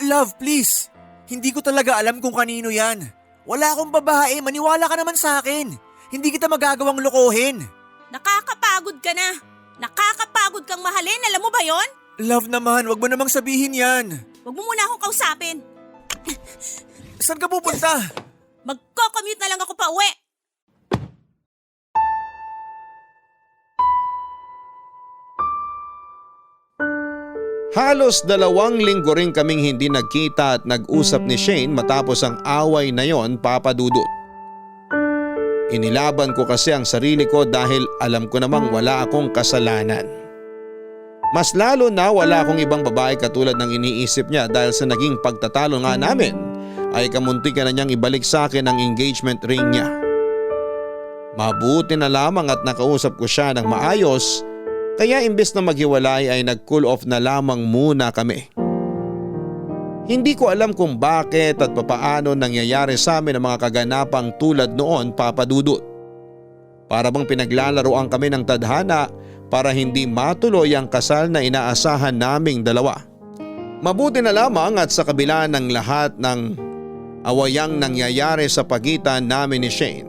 Love, please. Hindi ko talaga alam kung kanino yan. Wala akong babae, maniwala ka naman sa akin. Hindi kita magagawang lokohin. Nakakapagod ka na. Nakakapagod kang mahalin, alam mo ba yon? Love naman, wag mo namang sabihin yan. Wag mo muna akong kausapin. Saan ka pupunta? Magko-commute na lang ako pa uwi. Halos 2 linggo rin kaming hindi nagkita at nag-usap ni Shane matapos ang away na yon, papadudot. Inilaban ko kasi ang sarili ko dahil alam ko namang wala akong kasalanan. Mas lalo na wala akong ibang babae katulad ng iniisip niya dahil sa naging pagtatalo nga namin ay kamuntikan na niyang ibalik sa akin ang engagement ring niya. Mabuti na lamang at nakausap ko siya ng maayos. Kaya imbes na maghiwalay ay nag-cool off na lamang muna kami. Hindi ko alam kung bakit at papaano nangyayari sa amin ang mga kaganapang tulad noon, Papa Dudut. Para bang pinaglalaroan kami ng tadhana para hindi matuloy ang kasal na inaasahan naming dalawa. Mabuti na lamang at sa kabila ng lahat ng awayang nangyayari sa pagitan namin ni Shane,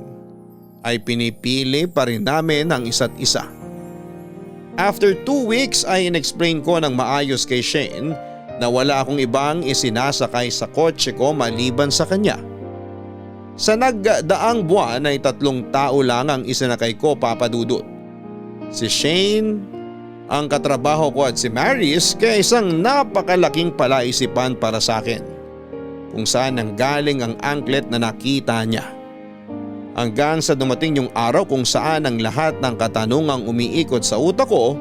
ay pinipili pa rin namin ang isa't isa. After 2 weeks ay inexplain ko ng maayos kay Shane na wala akong ibang isinasakay sa kotse ko maliban sa kanya. Sa nagdaang buwan ay 3 tao lang ang isinakay ko, Papa Dudut. Si Shane, ang katrabaho ko at si Maris, kaya isang napakalaking palaisipan para sa akin kung saan nanggaling ang angklet na nakita niya. Hanggang sa dumating yung araw kung saan ang lahat ng katanungang umiikot sa utak ko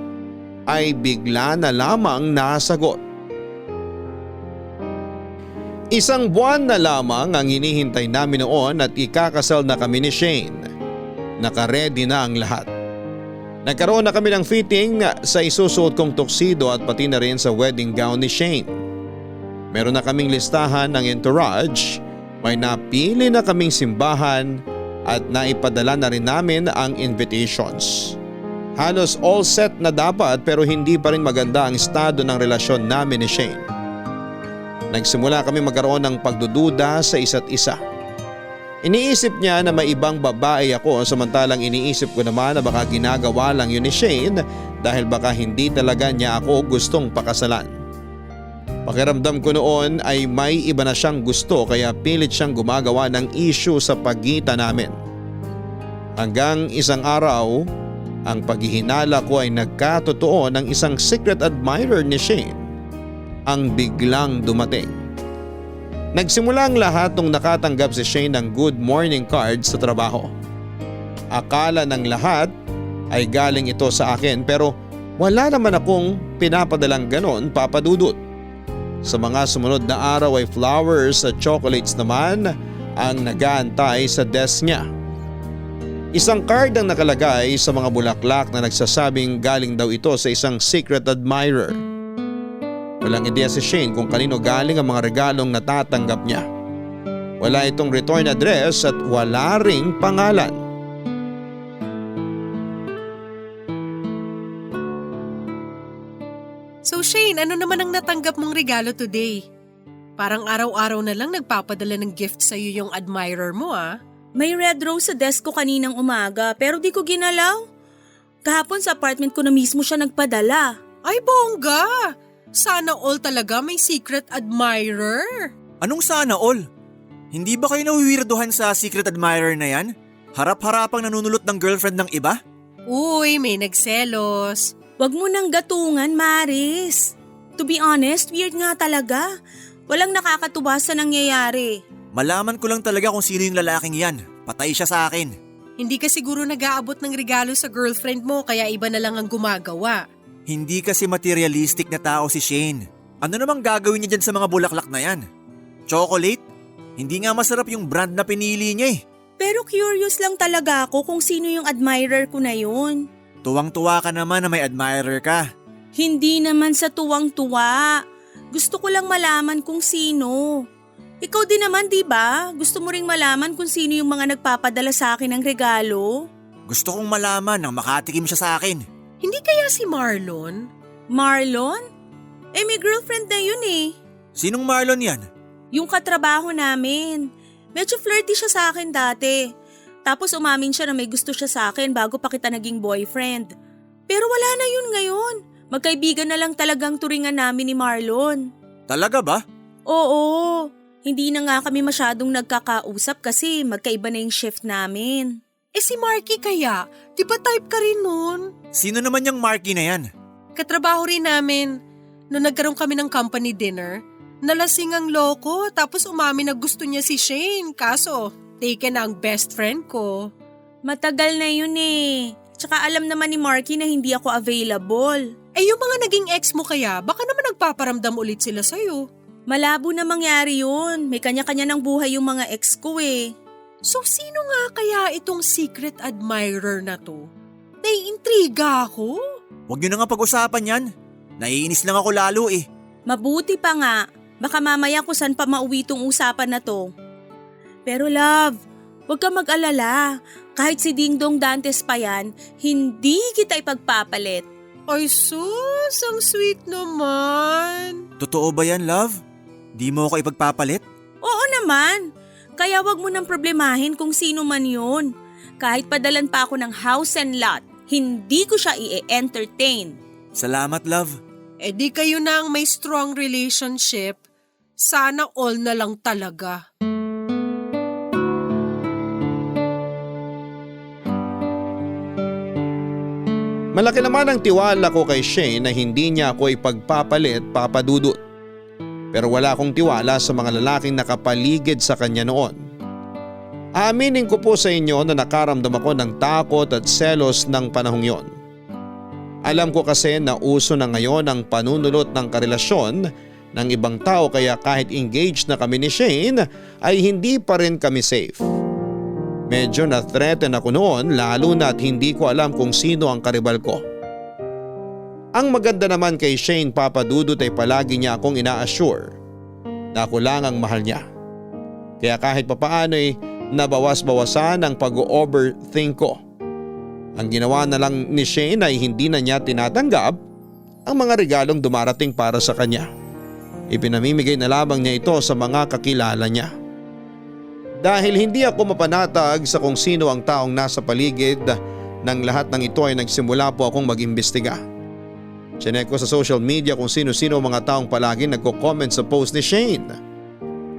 ay bigla na lamang nasagot. 1 buwan na lamang ang hinihintay namin noon at ikakasal na kami ni Shane. Nakaredy na ang lahat. Nagkaroon na kami ng fitting sa isusuot kong tuxedo at pati na rin sa wedding gown ni Shane. Meron na kaming listahan ng entourage, may napili na kaming simbahan at naipadala na rin namin ang invitations. Halos all set na dapat pero hindi pa rin maganda ang estado ng relasyon namin ni Shane. Nagsimula kami magkaroon ng pagdududa sa isa't isa. Iniisip niya na may ibang babae ako samantalang iniisip ko naman na baka ginagawa lang yun ni Shane dahil baka hindi talaga niya ako gustong pakasalan. Pakiramdam ko noon ay may iba na siyang gusto kaya pilit siyang gumagawa ng issue sa pagitan namin. Hanggang isang araw, ang paghihinala ko ay nagkatotoo ng isang secret admirer ni Shane ang biglang dumating. Nagsimula ang lahat nung nakatanggap si Shane ng good morning card sa trabaho. Akala ng lahat ay galing ito sa akin pero wala naman akong pinapadalang ganon, Papa Dudut. Sa mga sumunod na araw ay flowers at chocolates naman ang nag-aantay sa desk niya. Isang card ang nakalagay sa mga bulaklak na nagsasabing galing daw ito sa isang secret admirer. Walang ideya si Shane kung kanino galing ang mga regalong natatanggap niya. Wala itong return address at wala ring pangalan. So Shane, ano naman ang natanggap mong regalo today? Parang araw-araw na lang nagpapadala ng gift sa'yo yung admirer mo ah. May red rose sa desk ko kaninang umaga pero di ko ginalaw. Kahapon sa apartment ko na mismo siya nagpadala. Ay bongga! Sana all talaga may secret admirer. Anong sana all? Hindi ba kayo nawiwirduhan sa secret admirer na yan? Harap-harapang nanunulot ng girlfriend ng iba? Uy, may nagselos. Wag mo nang gatungan, Maris. To be honest, weird nga talaga. Walang nakakatuwa sa nangyayari. Malaman ko lang talaga kung sino yung lalaking yan. Patay siya sa akin. Hindi ka siguro nag-aabot ng regalo sa girlfriend mo kaya iba na lang ang gumagawa. Hindi kasi materialistic na tao si Shane. Ano namang gagawin niya dyan sa mga bulaklak na yan? Chocolate? Hindi nga masarap yung brand na pinili niya eh. Pero curious lang talaga ako kung sino yung admirer ko na yun. Tuwang-tuwa ka naman na may admirer ka. Hindi naman sa tuwang-tuwa. Gusto ko lang malaman kung sino. Ikaw din naman, di ba? Gusto mo ring malaman kung sino yung mga nagpapadala sa akin ng regalo? Gusto kong malaman nang makatikim siya sa akin. Hindi kaya si Marlon? Marlon? May girlfriend na yun eh. Sinong Marlon yan? Yung katrabaho namin. Medyo flirty siya sa akin dati. Tapos umamin siya na may gusto siya sa akin bago pa kita naging boyfriend. Pero wala na yun ngayon. Magkaibigan na lang talagang turingan namin ni Marlon. Talaga ba? Oo. Hindi na nga kami masyadong nagkakausap kasi magkaiba na yung shift namin. Si Marky kaya? Di ba type ka rin nun? Sino naman yung Marky na yan? Katrabaho rin namin. Noong nagkaroon kami ng company dinner, nalasing ang loko tapos umamin na gusto niya si Shane. Kaso, taken na ang best friend ko. Matagal na yun eh. Tsaka alam naman ni Marky na hindi ako available. Yung mga naging ex mo kaya, baka naman nagpaparamdam ulit sila sa'yo. Malabo na mangyari yun. May kanya-kanya ng buhay yung mga ex ko eh. So sino nga kaya itong secret admirer na to? Naiintriga ako. Huwag niyo na nga pag-usapan yan. Naiinis lang ako lalo eh. Mabuti pa nga. Baka mamaya kung saan pa mauwi tong usapan na to. Pero love, huwag ka mag-alala. Kahit si Ding Dong Dantes pa yan, hindi kita ipagpapalit. Ay sus, ang sweet naman. Totoo ba yan, love? Di mo ako ipagpapalit? Oo naman. Kaya wag mo nang problemahin kung sino man yun. Kahit padalan pa ako ng house and lot, hindi ko siya i-entertain. Salamat, love. Eh di kayo na ang may strong relationship. Sana all na lang talaga. Malaki naman ang tiwala ko kay Shane na hindi niya ako ipagpapalit, Papa Dudut. Pero wala akong tiwala sa mga lalaking nakapaligid sa kanya noon. Aaminin ko po sa inyo na nakaramdam ako ng takot at selos ng panahong yon. Alam ko kasi na uso na ngayon ang panunulot ng karelasyon ng ibang tao kaya kahit engaged na kami ni Shane ay hindi pa rin kami safe. Medyo na-threaten ako noon lalo na at hindi ko alam kung sino ang karibal ko. Ang maganda naman kay Shane, Papa Dudut, ay palagi niya akong ina-assure na ako lang ang mahal niya. Kaya kahit papaano ay nabawas-bawasan ang pag-overthink ko. Ang ginawa na lang ni Shane ay hindi na niya tinatanggap ang mga regalong dumarating para sa kanya. Ipinamimigay na lamang niya ito sa mga kakilala niya. Dahil hindi ako mapanatag sa kung sino ang taong nasa paligid ng lahat ng ito ay nagsimula po akong mag-imbestiga. Chinek ko sa social media kung sino-sino mga taong palaging nagko-comment sa post ni Shane.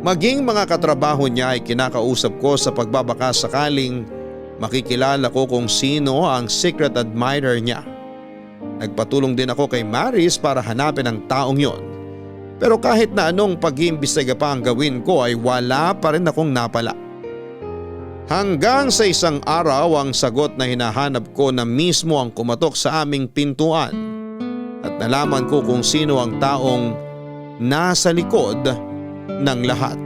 Maging mga katrabaho niya ay kinakausap ko sa pagbabaka sakaling makikilala ko kung sino ang secret admirer niya. Nagpatulong din ako kay Maris para hanapin ang taong yon. Pero kahit na anong pag-iimbestiga pa ang gawin ko ay wala pa rin akong napala. Hanggang sa isang araw ang sagot na hinahanap ko na mismo ang kumatok sa aming pintuan at nalaman ko kung sino ang taong nasa likod ng lahat.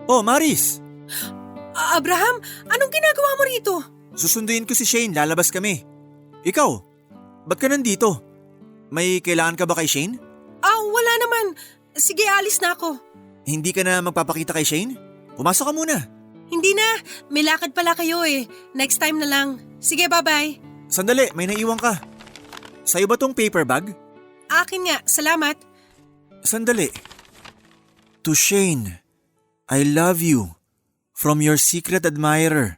Oh, Maris! Abraham, anong ginagawa mo rito? Susunduin ko si Shane, lalabas kami. Ikaw, ba't ka nandito? May kailangan ka ba kay Shane? Wala naman. Sige, alis na ako. Hindi ka na magpapakita kay Shane? Pumasok ka muna. Hindi na, may lakad pala kayo eh. Next time na lang. Sige, bye-bye. Sandali, may naiwan ka. Sa'yo ba tong paper bag? Akin nga, salamat. Sandali. To Shane, I love you. From your secret admirer.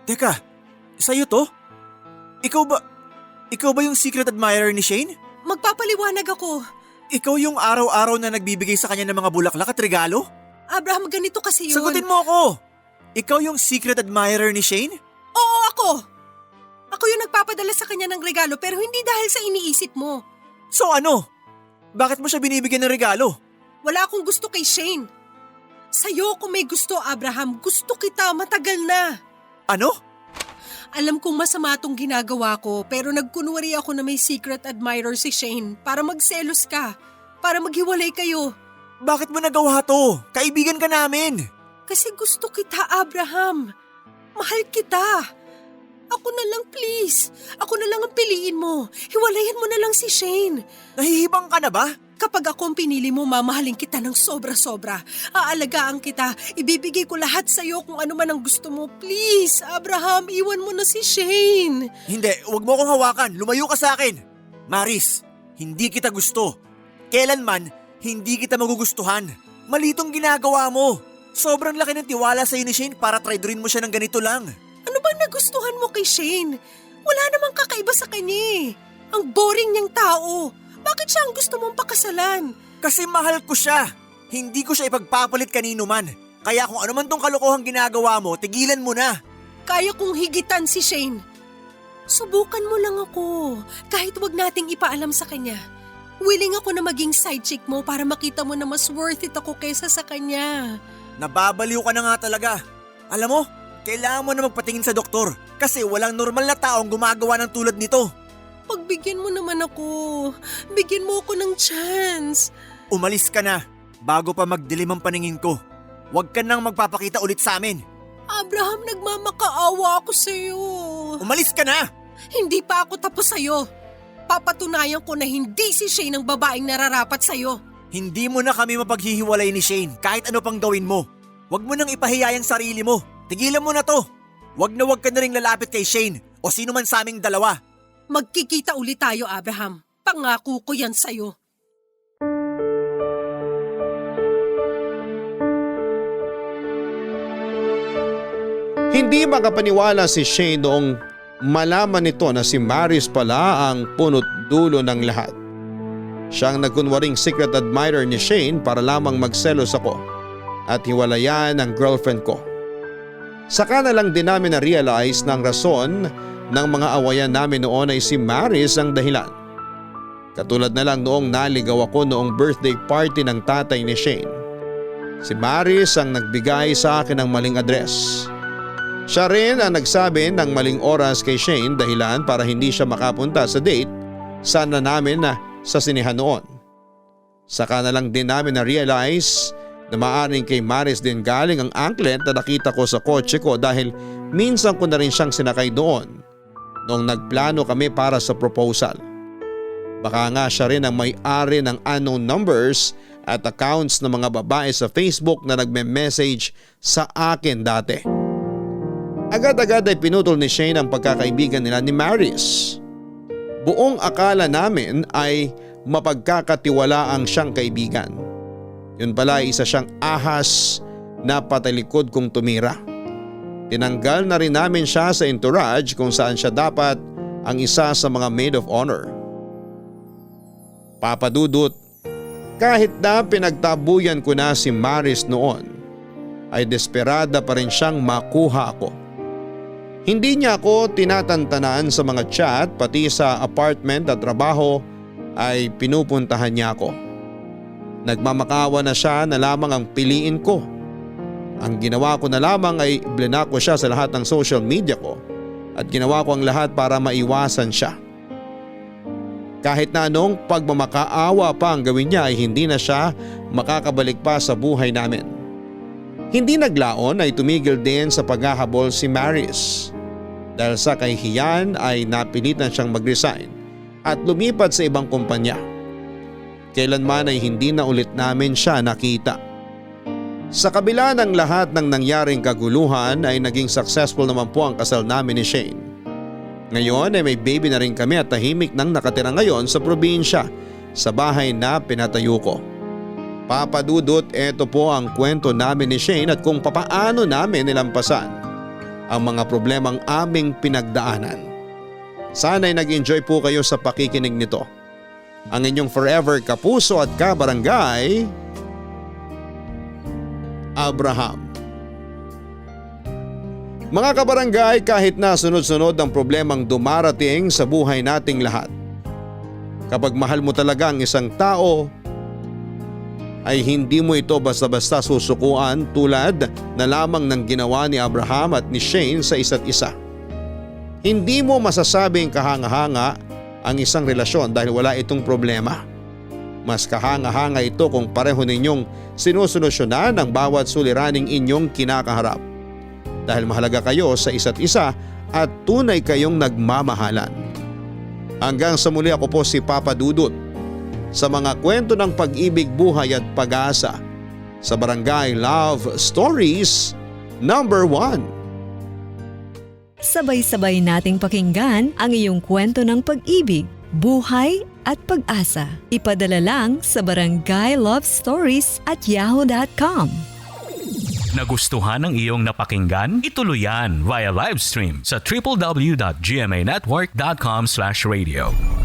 Teka, sa'yo to? Ikaw ba yung secret admirer ni Shane? Magpapaliwanag ako. Ikaw yung araw-araw na nagbibigay sa kanya ng mga bulaklak at regalo? Abraham, ganito kasi yun. Sagutin mo ako! Ikaw yung secret admirer ni Shane? Oo, ako. Ako yung nagpapadala sa kanya ng regalo pero hindi dahil sa iniisip mo. So ano? Bakit mo siya binibigyan ng regalo? Wala akong gusto kay Shane. Sa'yo kung may gusto, Abraham, gusto kita matagal na. Ano? Alam kong masama itong ginagawa ko pero nagkunwari ako na may secret admirer si Shane para magselos ka, para maghiwalay kayo. Bakit mo nagawa to? Kaibigan ka namin. Kasi gusto kita, Abraham. Mahal kita. Ako na lang, please. Ako na lang ang piliin mo. Hiwalayan mo na lang si Shane. Nahihibang ka na ba? Kapag akong pinili mo, mamahalin kita ng sobra-sobra. Aalagaan kita. Ibibigay ko lahat sa'yo kung ano man ang gusto mo. Please, Abraham, iwan mo na si Shane. Hindi, wag mo akong hawakan. Lumayo ka sa akin. Maris, hindi kita gusto. Kailanman, hindi kita magugustuhan. Mali itong ginagawa mo. Sobrang laki ng tiwala sa'yo ni Shane para traidorin mo siya ng ganito lang. Ano bang nagustuhan mo kay Shane? Wala namang kakaiba sa kanya eh. Ang boring niyang tao. Bakit siya ang gusto mong pakasalan? Kasi mahal ko siya. Hindi ko siya ipagpapalit kanino man. Kaya kung ano man tong kalokohang ginagawa mo, tigilan mo na. Kaya kong higitan si Shane. Subukan mo lang ako. Kahit wag nating ipaalam sa kanya. Willing ako na maging side chick mo para makita mo na mas worth it ako kaysa sa kanya. Nababaliw ka na nga talaga. Alam mo, kailangan mo na magpatingin sa doktor. Kasi walang normal na taong gumagawa ng tulad nito. Pagbigyan mo naman ako. Bigyan mo ako ng chance. Umalis ka na bago pa magdilim ang paningin ko. Huwag ka nang magpapakita ulit sa amin. Abraham, nagmamakaawa ako sa'yo. Umalis ka na! Hindi pa ako tapos sa'yo. Papatunayan ko na hindi si Shane ang babaeng nararapat sa'yo. Hindi mo na kami mapaghihiwalay ni Shane kahit ano pang gawin mo. Huwag mo nang ipahiya ang sarili mo. Tigilan mo na to. Huwag na huwag ka na rin lalapit kay Shane o sino man sa aming dalawa. Magkikita ulit tayo, Abraham. Pangako ko yan sa'yo. Hindi makapaniwala si Shane noong malaman nito na si Maris pala ang punot dulo ng lahat. Siyang nagkunwaring secret admirer ni Shane para lamang magselos ako at hiwalayan ang girlfriend ko. Saka na lang din namin na-realize na ang rason ng mga awayan namin noon ay si Maris ang dahilan. Katulad na lang noong naligaw ako noong birthday party ng tatay ni Shane. Si Maris ang nagbigay sa akin ng maling address. Siya rin ang nagsabi ng maling oras kay Shane dahilan para hindi siya makapunta sa date sana namin na sa sinihan noon. Saka na lang din namin na-realize na maaaring kay Maris din galing ang anklet na nakita ko sa kotse ko dahil minsan ko na rin siyang sinakay doon noong nagplano kami para sa proposal. Baka nga siya rin ang may-ari ng unknown numbers at accounts ng mga babae sa Facebook na nagme-message sa akin dati. Agad-agad ay pinutol ni Shane ang pagkakaibigan nila ni Maris. Buong akala namin ay mapagkakatiwalaang siyang kaibigan. Yun pala ay isa siyang ahas na patalikod kong tumira. Tinanggal na rin namin siya sa entourage kung saan siya dapat ang isa sa mga maid of honor. Papadudot, kahit na pinagtabuyan ko na si Maris noon, ay desperada pa rin siyang makuha ako. Hindi niya ako tinatantanan sa mga chat pati sa apartment at trabaho ay pinupuntahan niya ako. Nagmamakawa na siya na lamang ang piliin ko. Ang ginawa ko na lamang ay blinak ko siya sa lahat ng social media ko at ginawa ko ang lahat para maiwasan siya. Kahit na anong pagmamakaawa pa ang gawin niya ay hindi na siya makakabalik pa sa buhay namin. Hindi naglaon ay tumigil din sa paghahabol si Maris. Dahil sa kahihiyan ay napilitan siyang mag-resign at lumipat sa ibang kumpanya. Kailanman ay hindi na ulit namin siya nakita. Sa kabila ng lahat ng nangyaring kaguluhan ay naging successful naman po ang kasal namin ni Shane. Ngayon ay may baby na rin kami at tahimik nang nakatira ngayon sa probinsya sa bahay na pinatayo ko. Papadudot, ito po ang kwento namin ni Shane at kung papaano namin nilampasan ang mga problemang aming pinagdaanan. Sana'y nag-enjoy po kayo sa pakikinig nito. Ang inyong forever kapuso at kabarangay, Abraham. Mga kabarangay, kahit na sunod-sunod ang problemang dumarating sa buhay nating lahat, kapag mahal mo talaga ang isang tao, ay hindi mo ito basta-basta susukuan tulad na lamang ng ginawa ni Abraham at ni Shane sa isa't isa. Hindi mo masasabing kahanga-hanga ang isang relasyon dahil wala itong problema. Mas kahanga-hanga ito kung pareho ninyong sinusolusyonan ang bawat suliraning inyong kinakaharap. Dahil mahalaga kayo sa isa't isa at tunay kayong nagmamahalan. Hanggang sa muli, ako po si Papa Dudut sa mga kwento ng pag-ibig, buhay at pag-asa sa Barangay Love Stories #1. Sabay-sabay nating pakinggan ang iyong kwento ng pag-ibig, buhay at pag-asa. Ipadala lang sa barangaylovestories@yahoo.com. Nagustuhan ng iyong napakinggan? Ituloy yan via live stream sa www.gmanetwork.com/radio.